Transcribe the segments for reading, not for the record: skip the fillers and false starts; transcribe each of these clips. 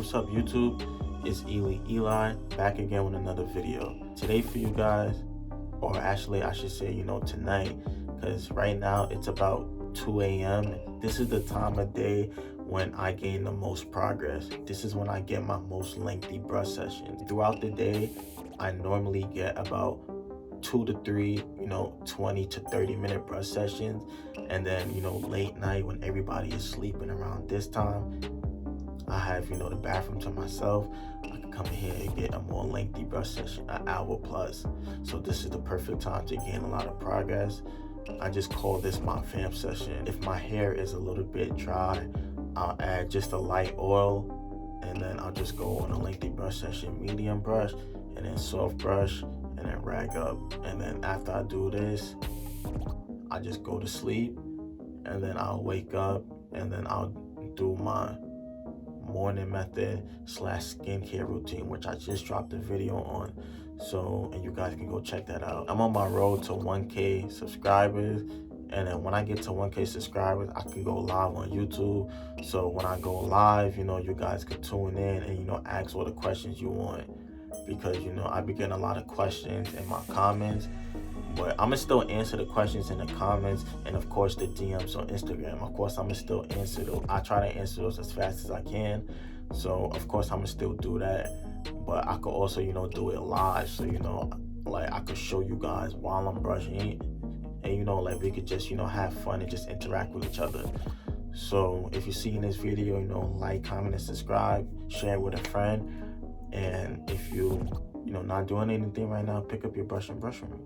what's up YouTube? It's Eli back again with another video. Today for you guys, or actually I should say, tonight, because right now it's about 2 a.m. This is the time of day when I gain the most progress. This is when I get my most lengthy brush sessions. Throughout the day, I normally get about 2 to 3, 20 to 30 minute brush sessions. And then, late night when everybody is sleeping around this time, I have, the bathroom to myself. I can come in here and get a more lengthy brush session, an hour plus. So this is the perfect time to gain a lot of progress. I just call this my Vamp session. If my hair is a little bit dry, I'll add just a light oil, and then I'll just go on a lengthy brush session, medium brush, and then soft brush, and then rag up. And then after I do this, I just go to sleep, and then I'll wake up, and then I'll do my morning method / skincare routine, which I just dropped a video on. So, and you guys can go check that out. I'm on my road to 1K subscribers. And then when I get to 1K subscribers, I can go live on YouTube. So when I go live, you guys can tune in and, ask all the questions you want. Because, I be getting a lot of questions in my comments. But I'm going to still answer the questions in the comments. And, of course, the DMs on Instagram. Of course, I'm going to still answer those. I try to answer those as fast as I can. So, of course, I'm going to still do that. But I could also, do it live. So, like I could show you guys while I'm brushing. And, like we could just, have fun and just interact with each other. So, if you're seeing this video, like, comment, and subscribe. Share it with a friend. And if you not doing anything right now, pick up your brush and brush with me.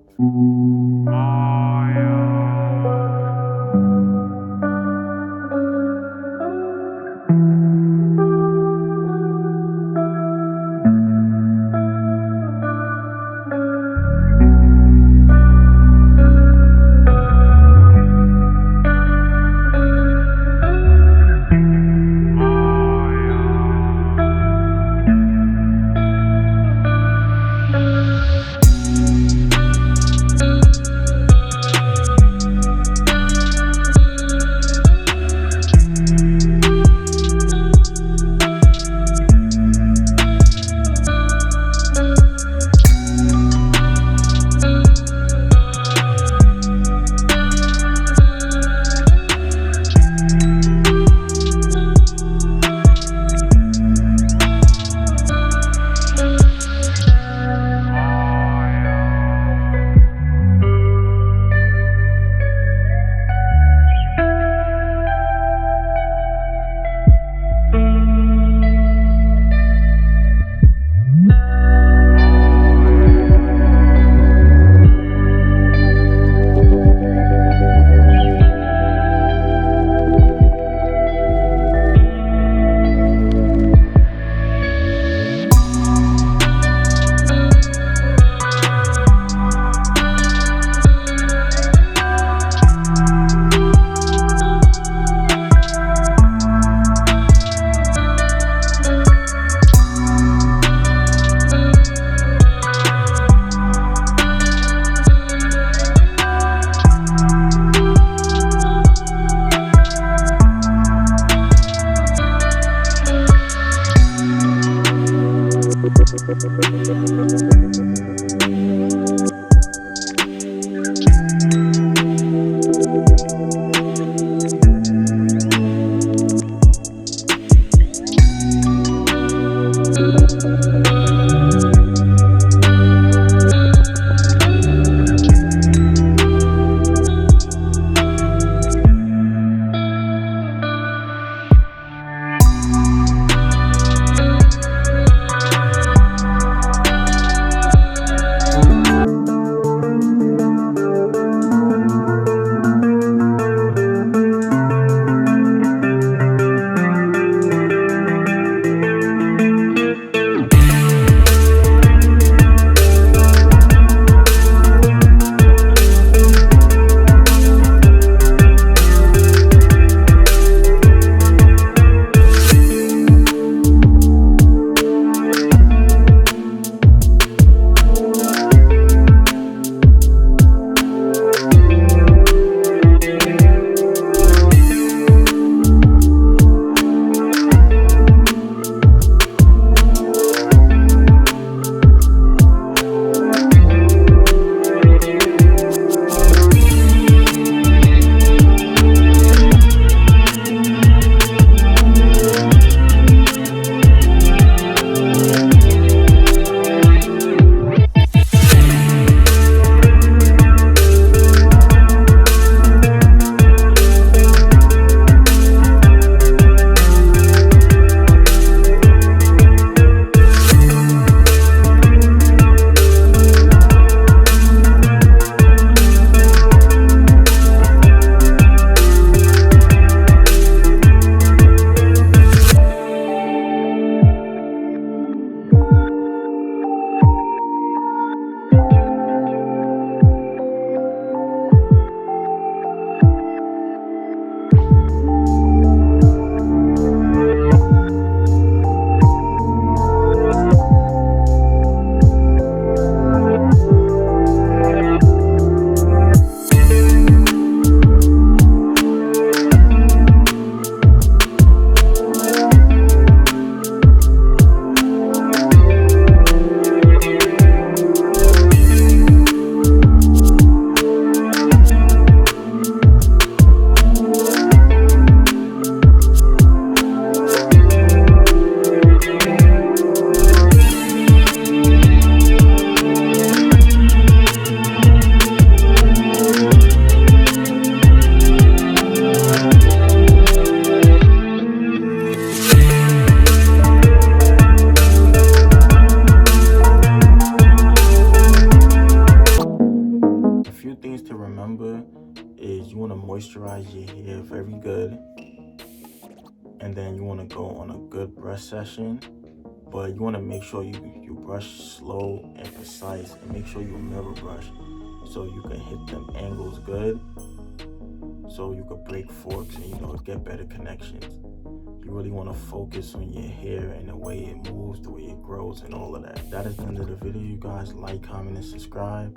and then you want to go on a good brush session, but you want to make sure you brush slow and precise, and make sure you mirror brush so you can hit them angles good, so you could break forks and, you know, get better connections. You really want to focus on your hair and the way it moves, the way it grows, and all of that. That is the end of the video, you guys. Like, comment, and subscribe.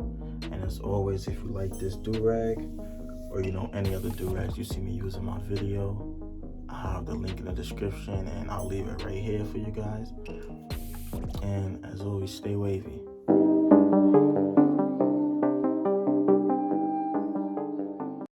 And as always, if you like this do-rag, or, you know, any other do-rags you see me use in my video, I'll have the link in the description, and I'll leave it right here for you guys. And as always, stay wavy.